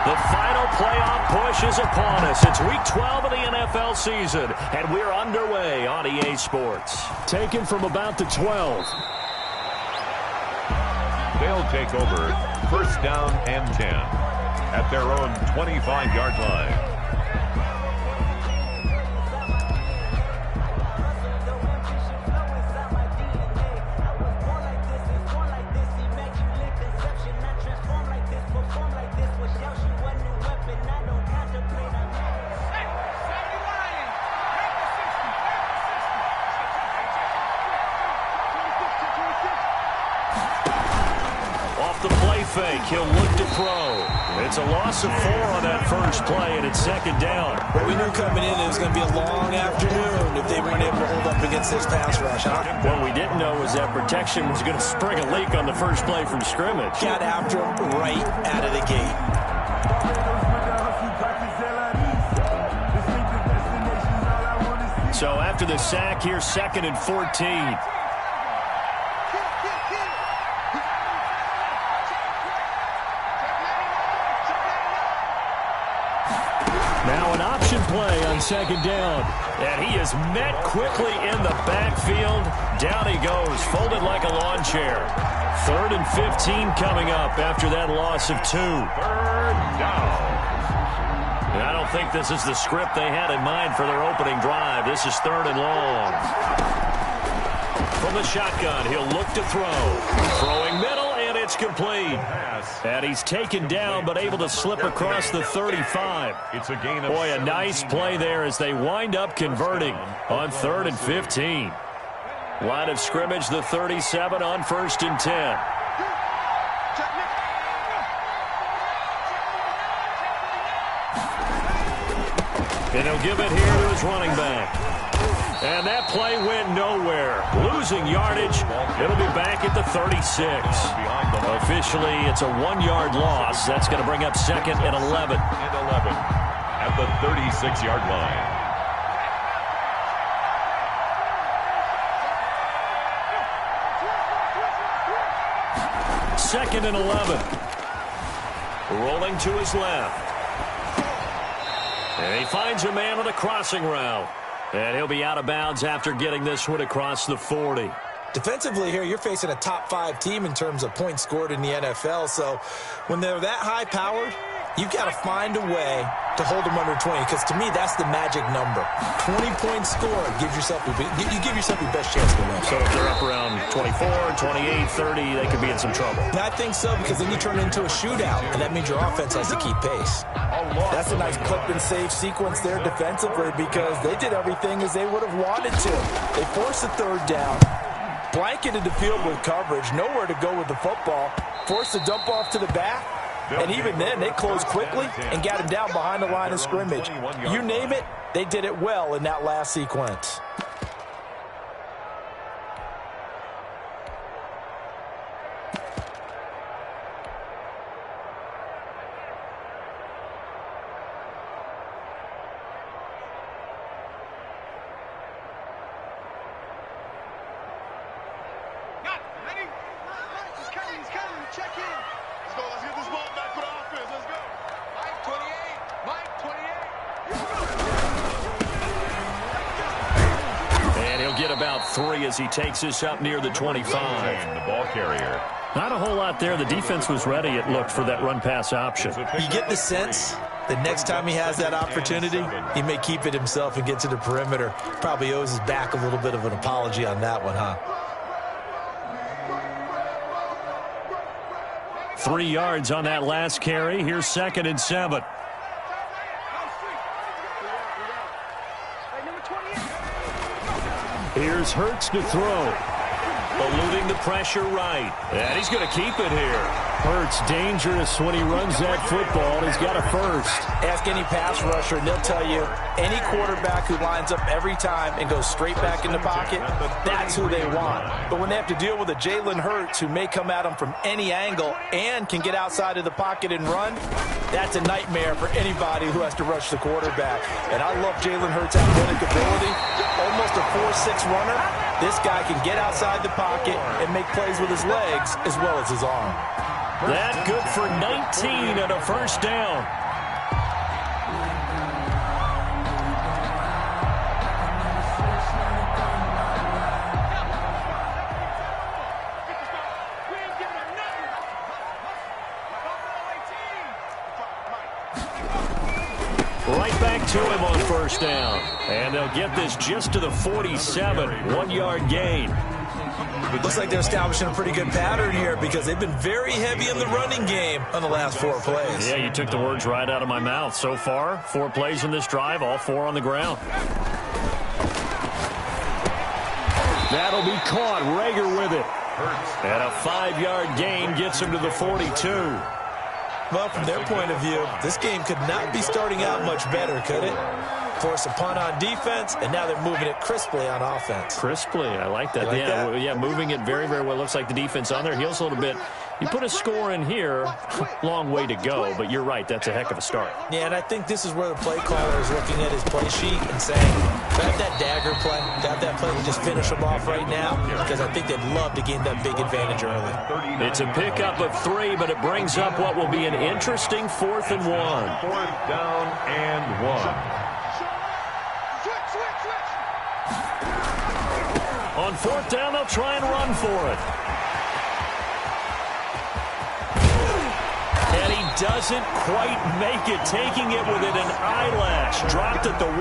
The final playoff push is upon us. It's Week 12 of the NFL season, and we're underway on EA Sports. Taken from about the 12. They'll take over first down and 10 at their own 25-yard line. The play fake. He'll look to throw. It's a loss of 4 on that first play, and it's second down. Well, we knew coming in it was going to be a long afternoon if they weren't able to hold up against this pass rush, huh? What we didn't know was that protection was going to spring a leak on the first play from scrimmage. Got after him right out of the gate. So after the sack, here's second and 14. Now an option play on second down. And he is met quickly in the backfield. Down he goes, folded like a lawn chair. Third and 15 coming up after that loss of 2. Third down. And I don't think this is the script they had in mind for their opening drive. This is third and long. From the shotgun, he'll look to throw. Throwing middle, and it's complete. And he's taken down, but able to slip across the 35. It's a gain of Boy, a nice play there as they wind up converting on third and 15. Line of scrimmage, the 37 on first and 10. And he'll give it here to his running back. And that play went nowhere. Losing yardage. It'll be back at the 36. Officially, it's a 1-yard loss. That's going to bring up second and 11. At the 36-yard line. Second and 11. Rolling to his left. And he finds a man on a crossing route. And he'll be out of bounds after getting this one across the 40. Defensively here, you're facing a top-5 team in terms of points scored in the NFL. So when they're that high-powered, you've got to find a way to hold them under 20, because to me, that's the magic number. 20 points scored, you give yourself your best chance to win. So if they're up around 24, 28, 30, they could be in some trouble. I think so, because then you turn it into a shootout, and that means your offense has to keep pace. That's a nice clip and save sequence there defensively, because they did everything as they would have wanted to. They forced the third down, blanketed the field with coverage, nowhere to go with the football, forced the dump off to the back. And even then, they closed quickly and got him down behind the line of scrimmage. You name it, they did it well in that last sequence. About 3 as he takes us up near the 25. The ball carrier. Not a whole lot there. The defense was ready, it looked, for that run-pass option. You get the sense the next time he has that opportunity, he may keep it himself and get to the perimeter. Probably owes his back a little bit of an apology on that one, huh? 3 yards on that last carry. Here's second and 7. Here's Hurts to throw. Eluding the pressure right. And he's going to keep it here. Hurts dangerous when he runs that football. He's got a first. Ask any pass rusher, and they'll tell you any quarterback who lines up every time and goes straight back in the pocket, that's who they want. But when they have to deal with a Jalen Hurts who may come at them from any angle and can get outside of the pocket and run, that's a nightmare for anybody who has to rush the quarterback. And I love Jalen Hurts' athletic ability. Almost a 4'6" runner. This guy can get outside the pocket and make plays with his legs as well as his arm. That good for 19 and a first down. Right back to him on first down. And they'll get this just to the 47. 1-yard gain. Looks like they're establishing a pretty good pattern here because they've been very heavy in the running game on the last 4 plays. Yeah, you took the words right out of my mouth. So far, 4 plays in this drive, all 4 on the ground. That'll be caught. Rager with it. And a 5-yard gain gets him to the 42. Well, from their point of view, this game could not be starting out much better, could it? Force a punt on defense, and now they're moving it crisply on offense. Crisply, I like that. Like that? Yeah, moving it very, very well. Looks like the defense on their heels a little bit. You put a score in here, long way to go, but you're right, that's a heck of a start. Yeah, and I think this is where the play caller is looking at his play sheet and saying, grab that dagger play, grab that play and just finish them off right now, because I think they'd love to gain that big advantage early. It's a pickup of 3, but it brings up what will be an interesting 4th and 1. 4th down and 1. On 4th down, they'll try and run for it. And he doesn't quite make it, taking it within an eyelash. Dropped at the 1.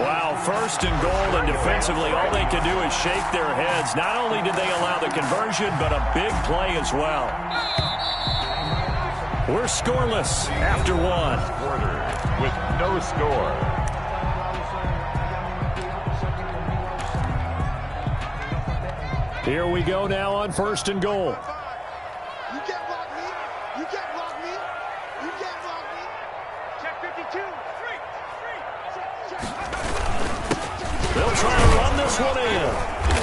Wow, 1st and goal, and defensively, all they can do is shake their heads. Not only did they allow the conversion, but a big play as well. We're scoreless after 1. Quarter with no score. Here we go now on 1st and goal. You can't block me. You can't block me. You can't block me. Check 52. They'll try to run this one in.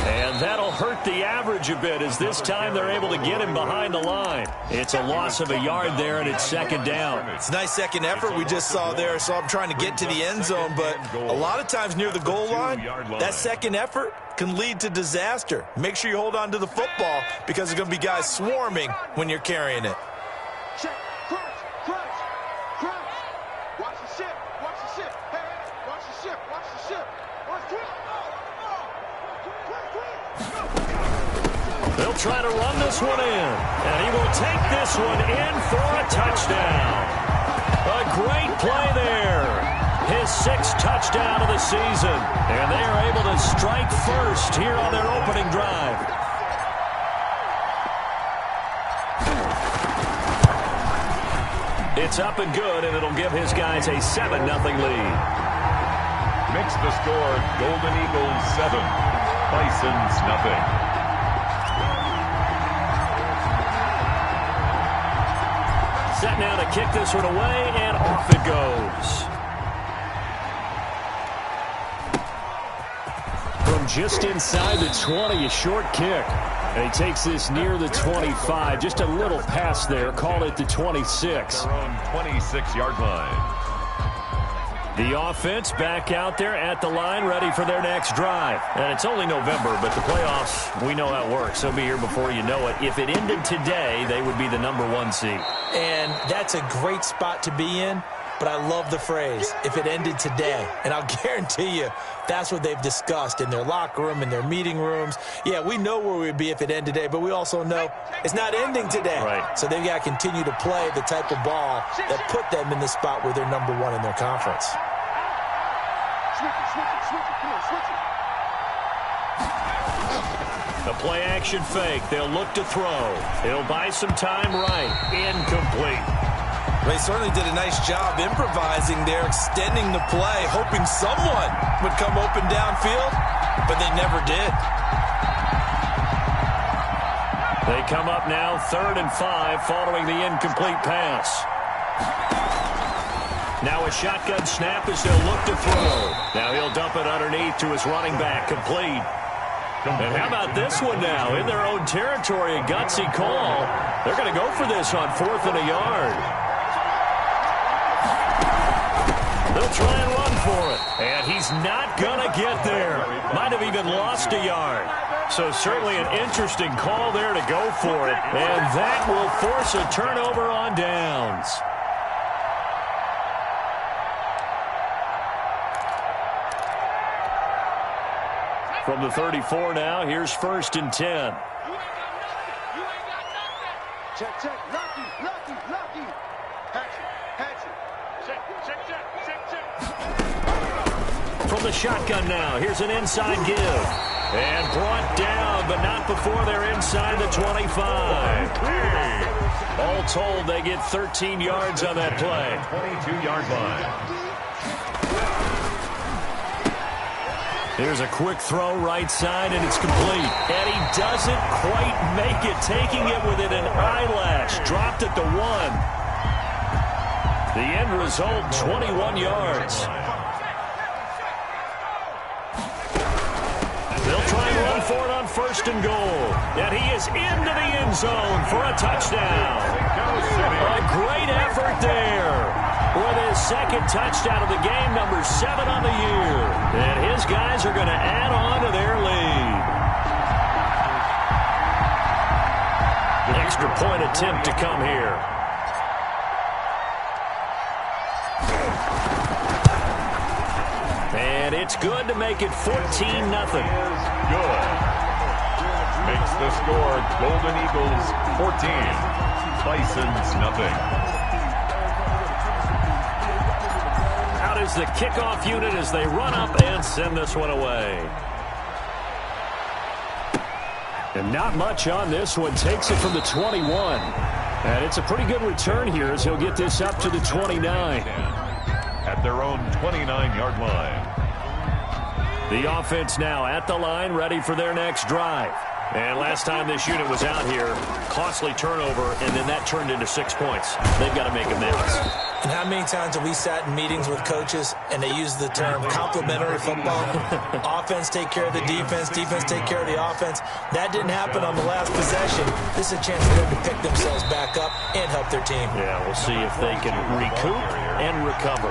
And that'll hurt the average a bit as this time they're able to get him behind the line. It's a loss of a yard there, and it's 2nd down. It's a nice second effort we just saw there, so I'm trying to get to the end zone, but a lot of times near the goal line, that second effort can lead to disaster. Make sure you hold on to the football because there's going to be guys swarming when you're carrying it. Check. Crunch. Crunch. Crunch. Watch the ship. Watch the ship. Hey, watch the ship. Watch the ship. Watch the ship. They'll try to run this one in, and he will take this one in for a touchdown. A great play there. His 6th touchdown of the season, and they are able to strike first here on their opening drive. It's up and good, and it'll give his guys a 7-0 lead. Makes the score Golden Eagles 7, Bisons nothing. Set now to kick this one away, and off it goes. From just inside the 20, a short kick. And he takes this near the 25. Just a little pass there. Call it the 26. Their own 26-yard line. The offense back out there at the line, ready for their next drive. And it's only November, but the playoffs, we know how it works. They'll be here before you know it. If it ended today, they would be the #1 seed. And that's a great spot to be in, but I love the phrase, if it ended today. And I'll guarantee you, that's what they've discussed in their locker room, in their meeting rooms. Yeah, we know where we'd be if it ended today, but we also know it's not ending today. Right. So they've got to continue to play the type of ball that put them in the spot where they're #1 in their conference. Switch it. Come on, switch it. The play action fake. They'll look to throw. He'll buy some time right. Incomplete. They certainly did a nice job improvising there, extending the play, hoping someone would come open downfield, but they never did. They come up now 3rd and 5 following the incomplete pass. Now a shotgun snap as they'll look to throw. Now he'll dump it underneath to his running back. Complete. And how about this one now? In their own territory, a gutsy call. They're going to go for this on 4th and a yard. They'll try and run for it. And he's not going to get there. Might have even lost a yard. So certainly an interesting call there to go for it. And that will force a turnover on downs. From the 34 now, here's 1st and 10. You ain't got nothing. You ain't got nothing. Check, check. Lucky, lucky, lucky. Hatch it. Check, check, check, check, check. From the shotgun now, here's an inside give. And brought down, but not before they're inside the 25. All told, they get 13 yards on that play. 22-yard line. Here's a quick throw right side, and it's complete. And he doesn't quite make it, taking it within an eyelash. Dropped at the 1. The end result, 21 yards. They'll try and run for it on 1st and goal. And he is into the end zone for a touchdown. A great effort there. With his 2nd touchdown of the game, number 7 on the year. And his guys are going to add on to their lead. An extra point attempt to come here. And it's good to make it 14-0. Good. Makes the score Golden Eagles 14. Bisons nothing. Out is the kickoff unit as they run up and send this one away. And not much on this one. Takes it from the 21. And it's a pretty good return here as he'll get this up to the 29. At their own 29-yard line. The offense now at the line, ready for their next drive. And last time this unit was out here, costly turnover, and then that turned into 6 points. They've got to make amends. And how many times have we sat in meetings with coaches and they use the term complementary football? Offense take care of the defense, defense take care of the offense. That didn't happen on the last possession. This is a chance for them to pick themselves back up and help their team. Yeah, we'll see if they can recoup and recover.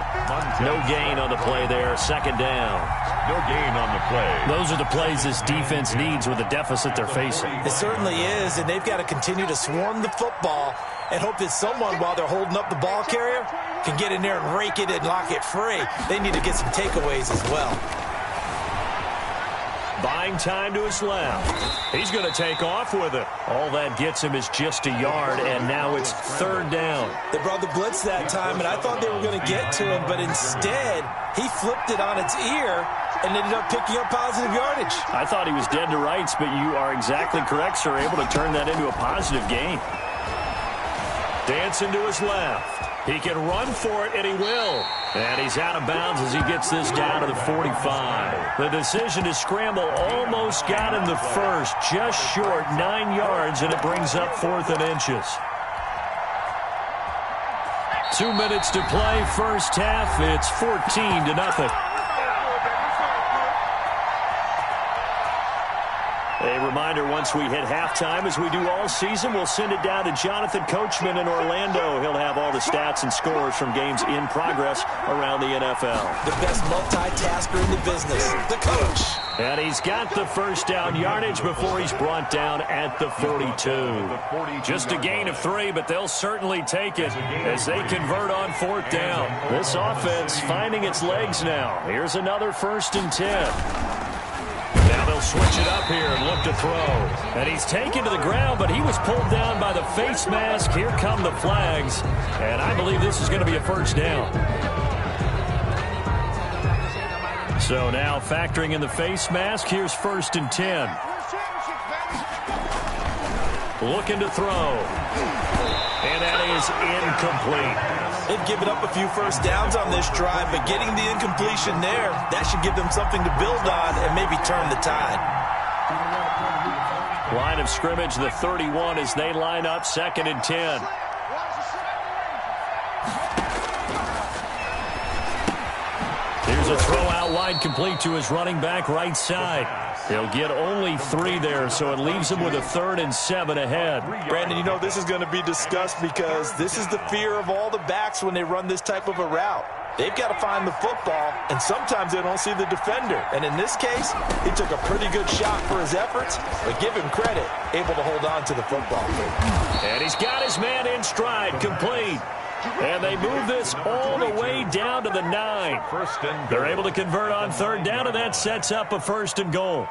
No gain on the play there, 2nd down. No gain on the play. Those are the plays this defense needs with the deficit they're facing. It certainly is, and they've got to continue to swarm the football and hope that someone, while they're holding up the ball carrier, can get in there and rake it and lock it free. They need to get some takeaways as well. Buying time to his left. He's going to take off with it. All that gets him is just a yard, and now it's 3rd down. They brought the blitz that time, and I thought they were going to get to him, but instead, he flipped it on its ear and ended up picking up positive yardage. I thought he was dead to rights, but you are exactly correct, sir. Able to turn that into a positive gain. Dancing to his left. He can run for it, and he will. And he's out of bounds as he gets this down to the 45. The decision to scramble almost got him the first, just short 9 yards, and it brings up 4th and inches. 2 minutes to play, first half. It's 14-0. A reminder, once we hit halftime, as we do all season, we'll send it down to Jonathan Coachman in Orlando. He'll have all the stats and scores from games in progress around the NFL. The best multitasker in the business, the coach. And he's got the first down yardage before he's brought down at the 42. Just a gain of 3, but they'll certainly take it as they convert on 4th down. This offense finding its legs now. Here's another 1st and 10. Now they'll switch it up here and look to throw. And he's taken to the ground, but he was pulled down by the face mask. Here come the flags. And I believe this is going to be a 1st down. So now factoring in the face mask, here's 1st and 10. Looking to throw. And that is incomplete. They've given up a few first downs on this drive, but getting the incompletion there, that should give them something to build on and maybe turn the tide. Line of scrimmage, the 31 as they line up, 2nd and 10. Here's a throw out wide, complete to his running back right side. He'll get only 3 there, so it leaves him with a 3rd and 7 ahead. Brandon, you know this is going to be discussed because this is the fear of all the backs when they run this type of a route. They've got to find the football, and sometimes they don't see the defender. And in this case, he took a pretty good shot for his efforts, but give him credit, able to hold on to the football. And he's got his man in stride, complete. And they move this all the way down to the 9. They're able to convert on third down, and that sets up a 1st and goal.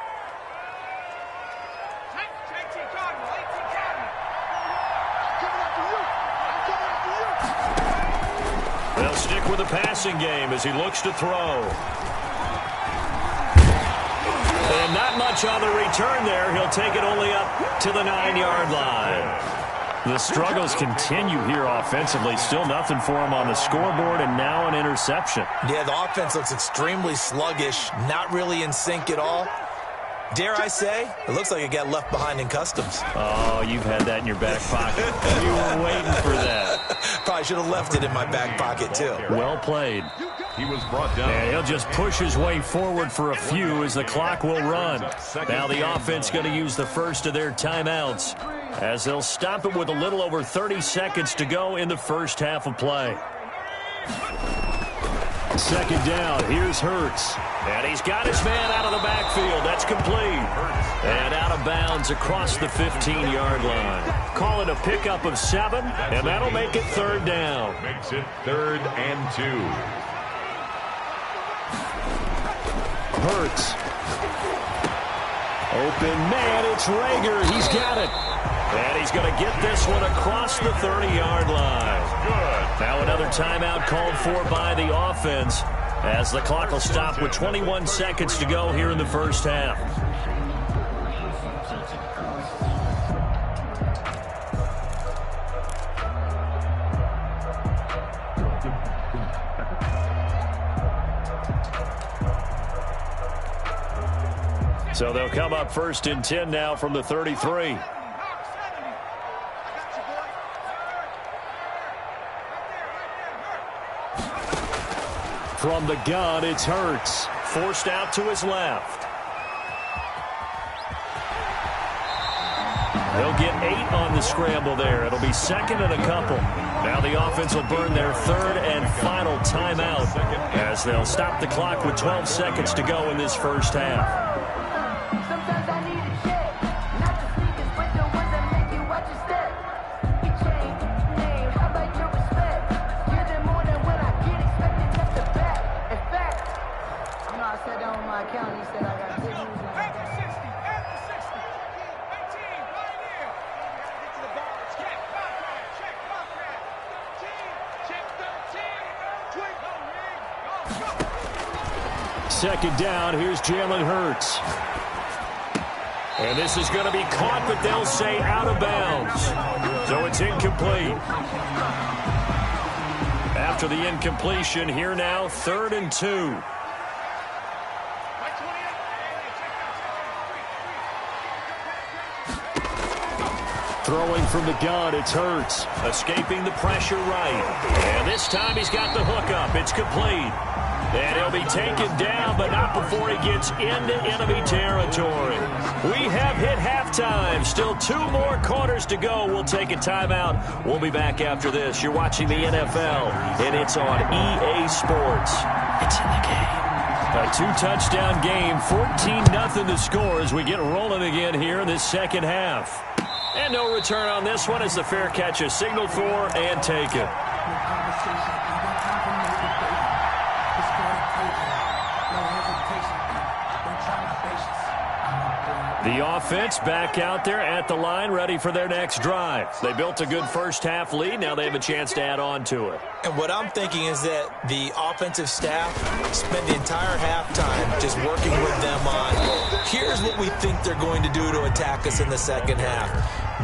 They'll stick with the passing game as he looks to throw. And not much on the return there. He'll take it only up to the 9-yard line. The struggles continue here offensively. Still nothing for him on the scoreboard, and now an interception. Yeah, the offense looks extremely sluggish, not really in sync at all. Dare I say, it looks like it got left behind in customs. Oh, you've had that in your back pocket. You were waiting for that. Probably should have left it in my back pocket, too. Well played. He was brought down. And he'll just push his way forward for a few as the clock will run. Now the offense going to use the first of their timeouts as they'll stop it with a little over 30 seconds to go in the first half of play. 2nd down. Here's Hurts. And he's got his man out of the backfield. That's complete. And out of bounds across the 15-yard line. Call it a pickup of 7, and that'll make it 3rd down. Makes it 3rd and 2. Hurts. Open man, it's Rager. He's got it. And he's going to get this one across the 30-yard line. Good. Now another timeout called for by the offense as the clock will stop with 21 seconds to go here in the first half. So they'll come up 1st and 10 now from the 33. From the gun, it's Hurts. Forced out to his left. They'll get 8 on the scramble there. It'll be 2nd and a couple. Now the offense will burn their 3rd and final timeout as they'll stop the clock with 12 seconds to go in this first half. Second down, here's Jalen Hurts. And this is going to be caught, but they'll say out of bounds. So it's incomplete. After the incompletion, here now, 3rd and 2. Throwing from the gun, it's Hurts. Escaping the pressure right. And this time he's got the hook up. It's complete. And he'll be taken down, but not before he gets into enemy territory. We have hit halftime. Still 2 more quarters to go. We'll take a timeout. We'll be back after this. You're watching the NFL, and it's on EA Sports. It's in the game. A 2-touchdown game, 14-0 the score as we get rolling again here in this second half. And no return on this one as the fair catch is signaled for and taken. The offense back out there at the line, ready for their next drive. They built a good first half lead. Now they have a chance to add on to it. And what I'm thinking is that the offensive staff spent the entire halftime just working with them on, here's what we think they're going to do to attack us in the second half.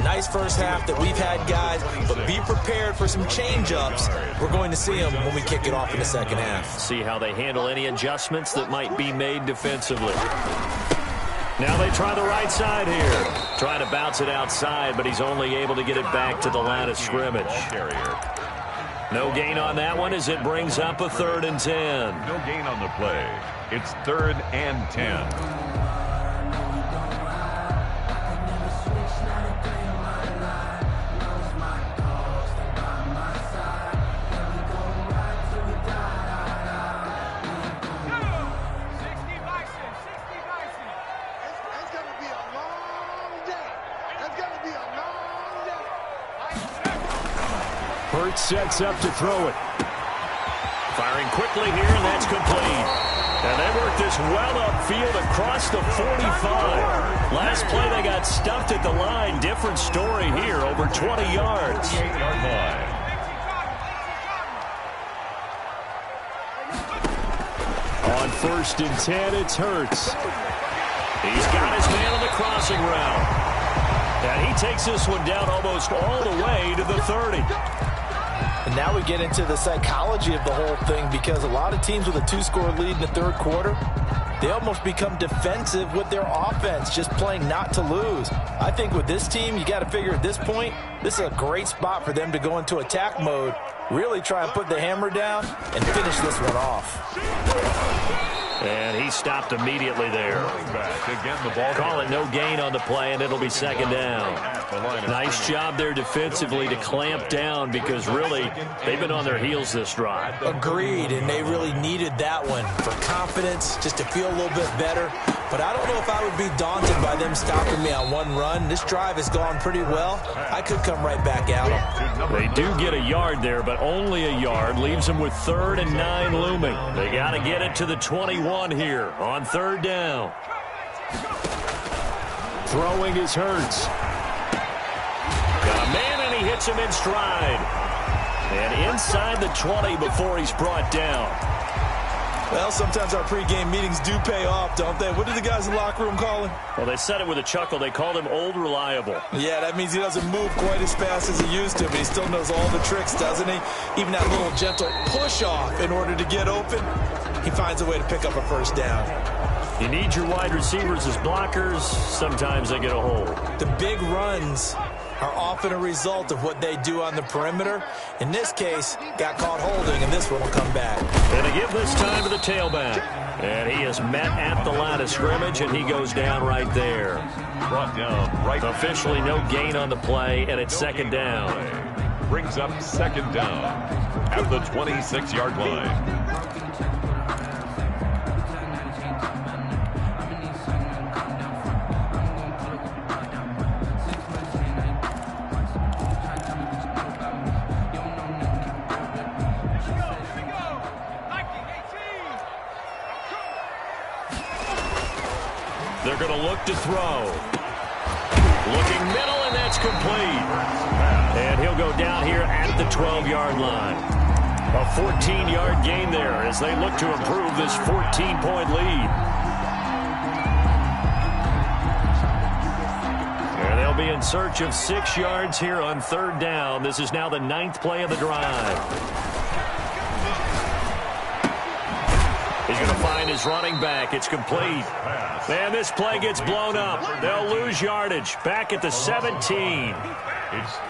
Nice first half that we've had, guys, but be prepared for some change-ups. We're going to see them when we kick it off in the second half. See how they handle any adjustments that might be made defensively. Now they try the right side here. Trying to bounce it outside, but he's only able to get it back to the line of scrimmage. No gain on that one as it brings up a 3rd and 10. No gain on the play. It's 3rd and 10. Hurts sets up to throw it. Firing quickly here, and that's complete. And they worked this well upfield across the 45. Last play, they got stuffed at the line. Different story here, over 20 yards. 8-yard line. On 1st and 10, it's Hurts. He's got his man on the crossing route. And he takes this one down almost all the way to the 30. And now we get into the psychology of the whole thing, because a lot of teams with a 2-score lead in the third quarter, they almost become defensive with their offense, just playing not to lose. I think with this team, you got to figure at this point, this is a great spot for them to go into attack mode, really try and put the hammer down and finish this one off. And he stopped immediately there. Again, the ball. Call it no gain on the play, and it'll be second down. Nice job there defensively to clamp down, because really they've been on their heels this drive. Agreed, and they really needed that one for confidence, just to feel a little bit better. But I don't know if I would be daunted by them stopping me on one run. This drive has gone pretty well. I could come right back at them. They do get a yard there, but only a yard. Leaves them with 3rd and 9 looming. They got to get it to the 21 here on 3rd down. Throwing is Hurts. Got a man, and he hits him in stride. And inside the 20 before he's brought down. Well, sometimes our pregame meetings do pay off, don't they? What did the guys in the locker room call him? Well, they said it with a chuckle. They called him Old Reliable. Yeah, that means he doesn't move quite as fast as he used to, but he still knows all the tricks, doesn't he? Even that little gentle push-off in order to get open, he finds a way to pick up a first down. You need your wide receivers as blockers. Sometimes they get a hold. The big runs are often a result of what they do on the perimeter. In this case, got caught holding, and this one will come back. And they give this time to the tailback. And he is met at the line of scrimmage, and he goes down right there. Brought down right. Officially no gain on the play, and it's second down. Brings up second down at the 26-yard line. They're going to look to throw. Looking middle, and that's complete. And he'll go down here at the 12-yard line. A 14-yard gain there as they look to improve this 14-point lead. And they'll be in search of 6 yards here on 3rd down. This is now the 9th play of the drive. He's going to find his running back. It's complete. And this play gets blown up. They'll lose yardage. Back at the 17.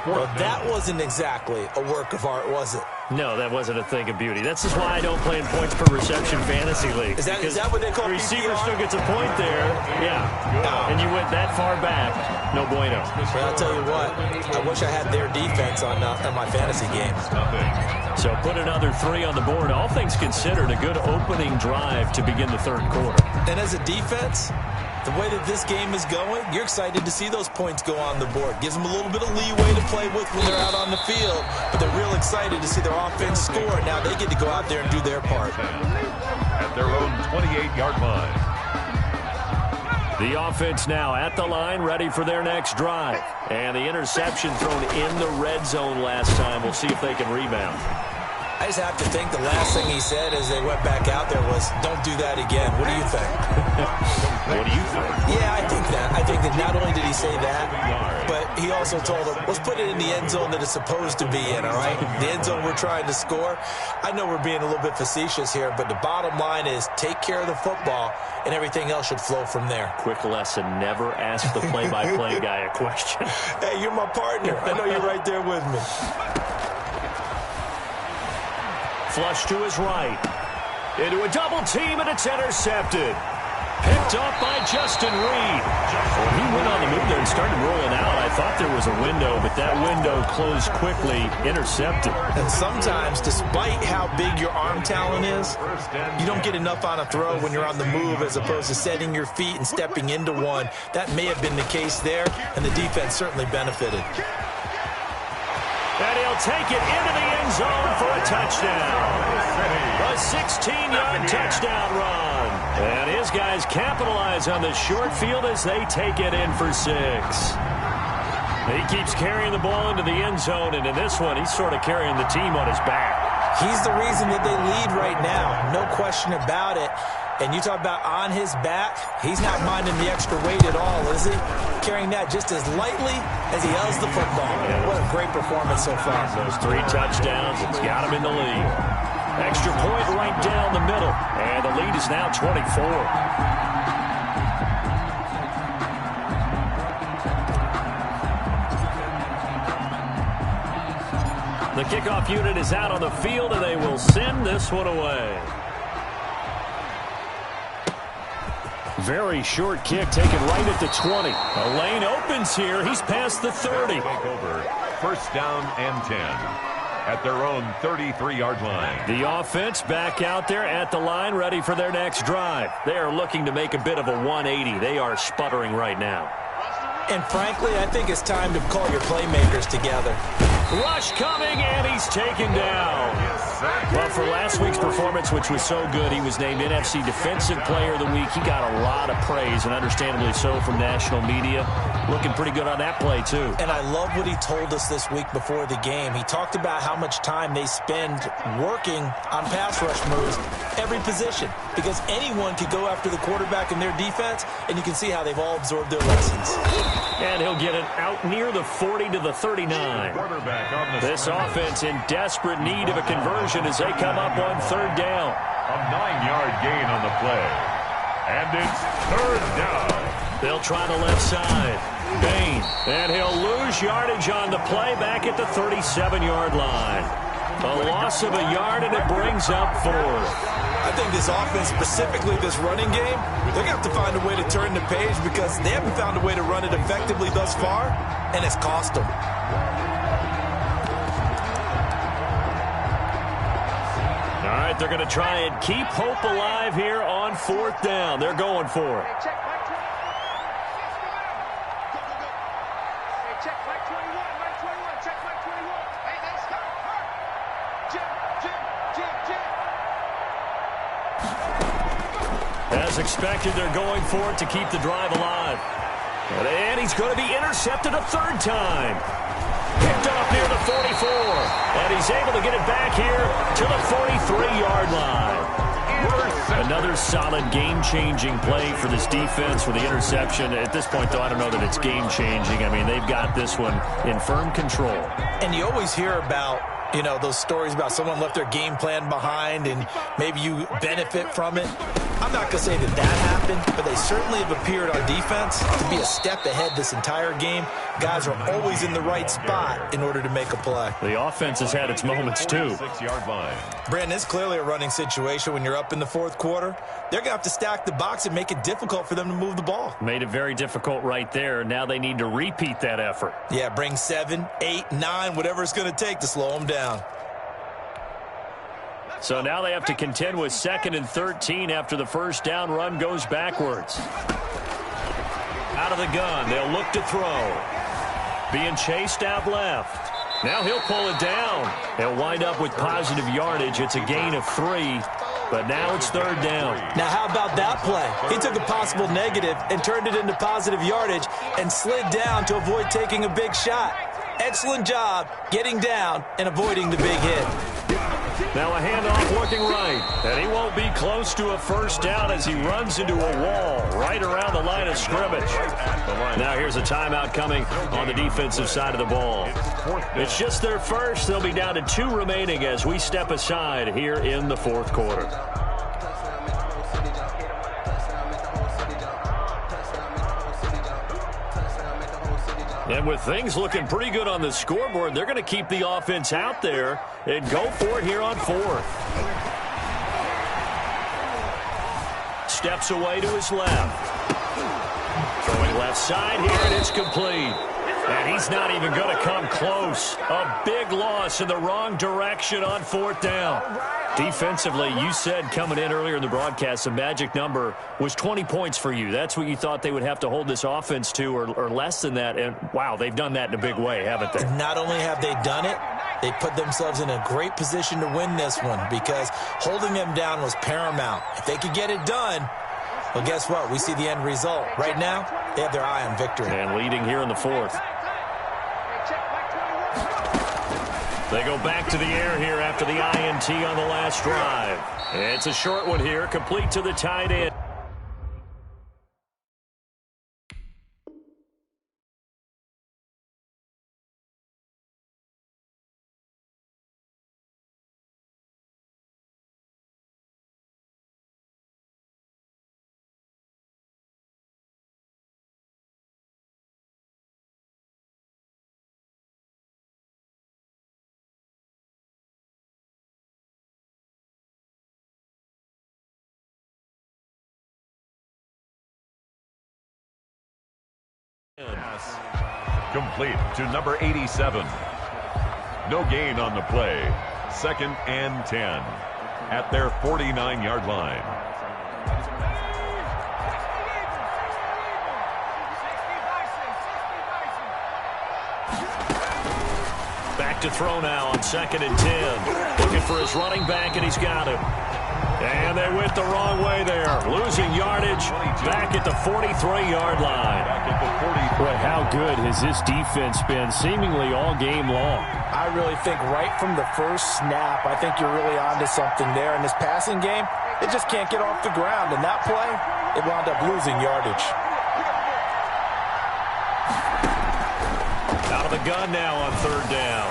Well, that wasn't exactly a work of art, was it? No, that wasn't a thing of beauty. That's just why I don't play in points per reception fantasy league. Is that what they call the receiver PPR? still gets a point there. Yeah. And you went that far back. No bueno. But I'll tell you what, I wish I had their defense on my fantasy game. So put another 3 on the board. All things considered, a good opening drive to begin the third quarter. And as a defense, the way that this game is going, you're excited to see those points go on the board. Gives them a little bit of leeway to play with when they're out on the field, but they're real excited to see their offense score. Now they get to go out there and do their part. At their own 28-yard line. The offense now at the line, ready for their next drive. And the interception thrown in the red zone last time. We'll see if they can rebound. I just have to think the last thing he said as they went back out there was, don't do that again. What do you think? What do you think? Yeah, I think that. I think that not only did he say that, but he also told them, let's put it in the end zone that it's supposed to be in, all right? The end zone we're trying to score. I know we're being a little bit facetious here, but the bottom line is take care of the football, and everything else should flow from there. Quick lesson, never ask the play-by-play guy a question. Hey, you're my partner. I know you're right there with me. Flush to his right. Into a double team, and it's intercepted. Picked up by Justin Reed. Well, he went on the move there and started rolling out. I thought there was a window, but that window closed quickly. Intercepted. And sometimes, despite how big your arm talent is, you don't get enough on a throw when you're on the move as opposed to setting your feet and stepping into one. That may have been the case there, and the defense certainly benefited. And he'll take it into the end zone for a touchdown. A 16-yard touchdown run. And his guys capitalize on the short field as they take it in for 6. He keeps carrying the ball into the end zone, and in this one, he's sort of carrying the team on his back. He's the reason that they lead right now. No question about it. And you talk about on his back, he's not minding the extra weight at all, is he? Carrying that just as lightly as he does the football. What a great performance so far. Those 3 touchdowns, it's got him in the lead. Extra point right down the middle. And the lead is now 24. The kickoff unit is out on the field, and they will send this one away. Very short kick taken right at the 20. A lane opens here. He's past the 30. Take over. First down and 10 at their own 33-yard line. The offense back out there at the line, ready for their next drive. They are looking to make a bit of a 180. They are sputtering right now. And frankly, I think it's time to call your playmakers together. Rush coming, and he's taken down. Well, for last week's performance, which was so good, he was named NFC Defensive Player of the Week. He got a lot of praise, and understandably so, from national media. Looking pretty good on that play, too. And I love what he told us this week before the game. He talked about how much time they spend working on pass rush moves, every position, because anyone could go after the quarterback in their defense, and you can see how they've all absorbed their lessons. And he'll get it out near the 40 to the 39. This offense in desperate need of a conversion as they come up on 3rd down. A 9-yard gain on the play. And it's 3rd down. They'll try the left side. Bain. And he'll lose yardage on the play back at the 37-yard line. A loss of a yard, and it brings up 4th. I think this offense, specifically this running game, they're going to have to find a way to turn the page because they haven't found a way to run it effectively thus far, and it's cost them. All right, they're going to try and keep hope alive here on 4th down. They're going for it. As expected, they're going for it to keep the drive alive. And he's going to be intercepted a 3rd time. Picked off near the 44. And he's able to get it back here to the 43-yard line. Another solid game-changing play for this defense with the interception. At this point, though, I don't know that it's game-changing. I mean, they've got this one in firm control. And you always hear about, you know, those stories about someone left their game plan behind and maybe you benefit from it. I'm not going to say that that happened, but they certainly have appeared on defense to be a step ahead this entire game. Guys are always in the right spot in order to make a play. The offense has had its moments, too. 6-yard line. Brandon, it's clearly a running situation when you're up in the 4th quarter. They're going to have to stack the box and make it difficult for them to move the ball. Made it very difficult right there. Now they need to repeat that effort. Yeah, bring 7, 8, 9, whatever it's going to take to slow them down. So now they have to contend with 2nd and 13 after the 1st down run goes backwards. Out of the gun, they'll look to throw. Being chased out left. Now he'll pull it down. He'll wind up with positive yardage. It's a gain of 3, but now it's 3rd down. Now how about that play? He took a possible negative and turned it into positive yardage and slid down to avoid taking a big shot. Excellent job getting down and avoiding the big hit. Now a handoff looking right, and he won't be close to a 1st down as he runs into a wall right around the line of scrimmage. Now here's a timeout coming on the defensive side of the ball. It's just their first. They'll be down to 2 remaining as we step aside here in the 4th quarter. And with things looking pretty good on the scoreboard, they're going to keep the offense out there and go for it here on 4th. Steps away to his left. Throwing left side here, and it's complete. And he's not even going to come close. A big loss in the wrong direction on 4th down. Defensively, you said coming in earlier in the broadcast, the magic number was 20 points for you. That's what you thought they would have to hold this offense to, or less than that. And, wow, they've done that in a big way, haven't they? Not only have they done it, They put themselves in a great position to win this one because holding them down was paramount. If they could get it done, well, guess what? We see the end result. Right now, they have their eye on victory. And leading here in the fourth. They go back to the air here after the INT on the last drive. It's a short one here, complete to the tight end. Complete to number 87. No gain on the play. 2nd and 10 at their 49-yard line. Back to throw now on 2nd and 10. Looking for his running back, and he's got him. And they went the wrong way there. Losing yardage back at the 43-yard line. Boy, how good has this defense been seemingly all game long? I really think right from the first snap, I think you're really onto something there. In this passing game, it just can't get off the ground. And that play, it wound up losing yardage. Out of the gun now on 3rd down.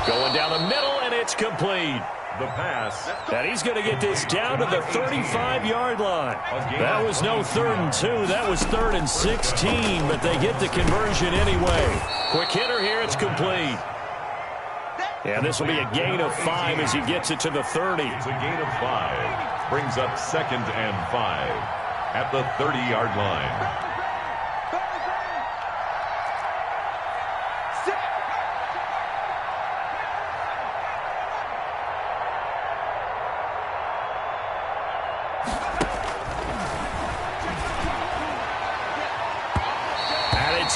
Going down the middle, and it's complete. The pass. And he's going to get this down to the 35-yard line. That was no 3rd and 2. That was 3rd and 16, but they get the conversion anyway. Quick hitter here. It's complete. And this will be a gain of 5 as he gets it to the 30. It's a gain of 5. Brings up 2nd and 5 at the 30-yard line.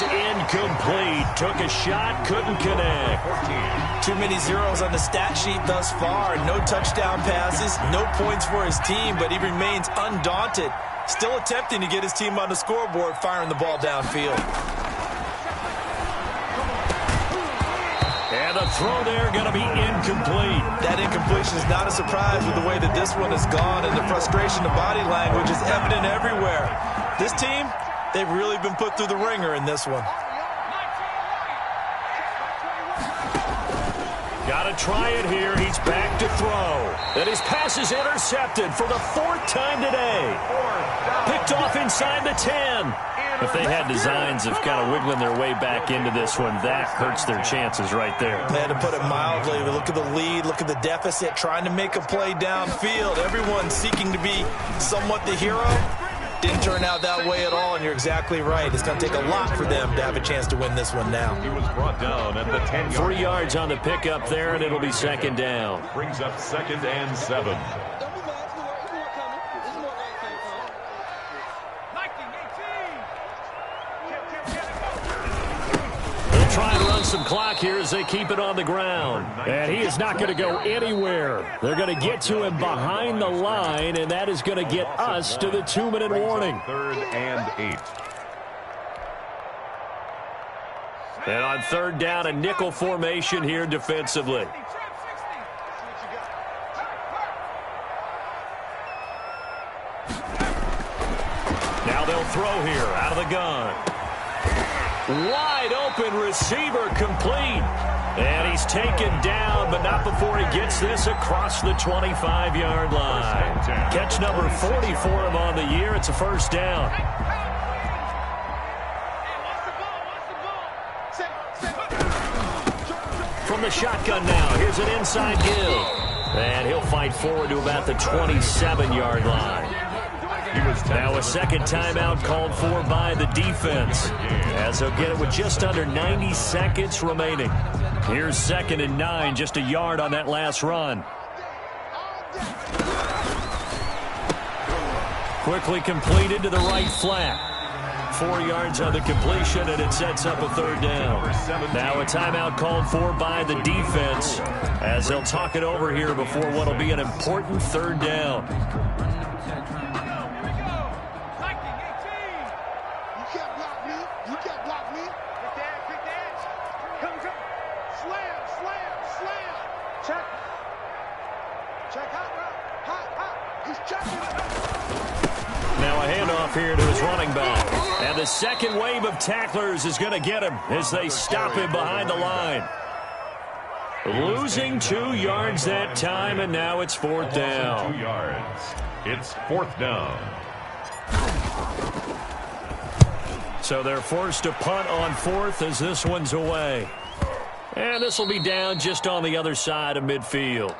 Incomplete. Took a shot, couldn't connect. Too many zeros on the stat sheet thus far. No touchdown passes, no points for his team, but he remains undaunted. Still attempting to get his team on the scoreboard, firing the ball downfield. And the throw there going to be incomplete. That incompletion is not a surprise with the way that this one has gone, and the frustration, the body language is evident everywhere. This team, they've really been put through the ringer in this one. Got to try it here. He's back to throw. And his pass is intercepted for the 4th time today. Picked off inside the 10. If they had designs of kind of wiggling their way back into this one, that hurts their chances right there. They had to put it mildly. Look at the lead. Look at the deficit. Trying to make a play downfield. Everyone seeking to be somewhat the hero. Didn't turn out that way at all, and you're exactly right. It's going to take a lot for them to have a chance to win this one now. He was brought down at the 10-yard 3 yards on the pickup there, and it'll be 2nd down. Brings up 2nd and 7. They'll try and run some clock here as they keep it on the ground. And he is not going to go anywhere. They're going to get to him behind the line, and that is going to get us to the 2-minute warning. 3rd and 8. And on 3rd down, a nickel formation here defensively. Now they'll throw here out of the gun. Wide open receiver complete. And he's taken down, but not before he gets this across the 25-yard line. Catch number 40 for him on the year. It's a 1st down. From the shotgun now, here's an inside give. And he'll fight forward to about the 27-yard line. Now a 2nd timeout called for by the defense, as he'll get it with just under 90 seconds remaining. Here's 2nd and 9, just a yard on that last run. Quickly completed to the right flat. 4 yards on the completion, and it sets up a third down. Now a timeout called for by the defense as they'll talk it over here before what will be an important third down. Now a handoff here to his running back. And the second wave of tacklers is going to get him as they stop him behind the line. Losing 2 yards that time, and now it's fourth down. 2 yards. It's fourth down. So they're forced to punt on fourth as this one's away. And this will be down just on the other side of midfield.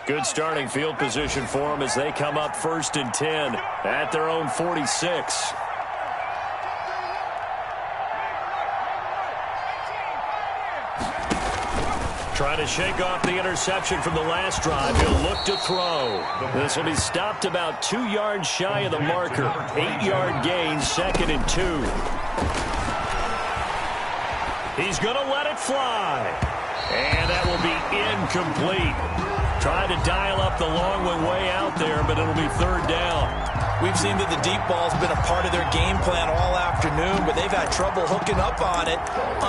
Good starting field position for them as they come up 1st and 10 at their own 46. Trying to shake off the interception from the last drive. He'll look to throw. This will be stopped about 2 yards shy of the marker. 8-yard gain, 2nd and 2. He's going to let it fly. And that will be incomplete. Trying to dial up the long one way out there, but it'll be third down. We've seen that the deep ball's been a part of their game plan all afternoon, but they've had trouble hooking up on it,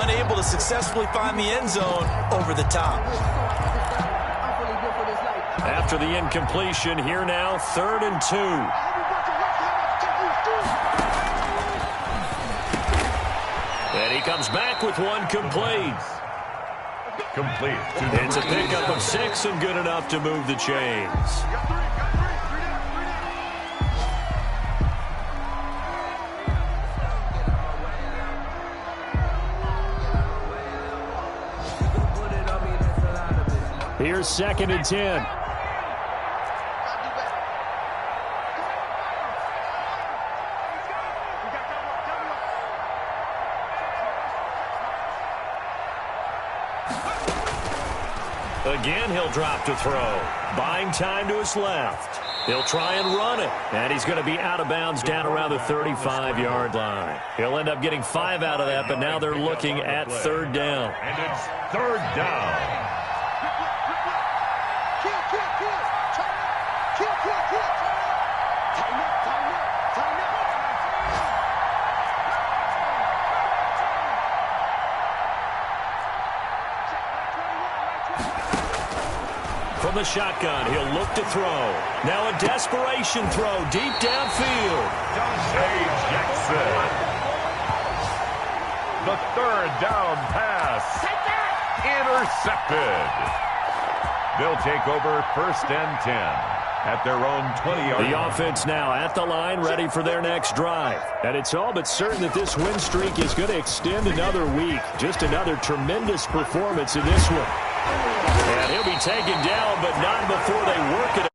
unable to successfully find the end zone over the top. After the incompletion, here now, 3rd and 2. And he comes back with one complete. Complete. It's a pickup of 6 and good enough to move the chains. Here's 2nd and 10. Again, he'll drop to throw. Buying time to his left. He'll try and run it. And he's going to be out of bounds down around the 35-yard line. He'll end up getting 5 out of that, but now they're looking at third down. And it's third down. From the shotgun, he'll look to throw. Now a desperation throw deep downfield. Dante Jackson. The third down pass. Intercepted. They'll take over 1st and 10 at their own 20-yard line. The offense now at the line, ready for their next drive. And it's all but certain that this win streak is going to extend another week. Just another tremendous performance in this one. And he'll be taken down, but not before they work it.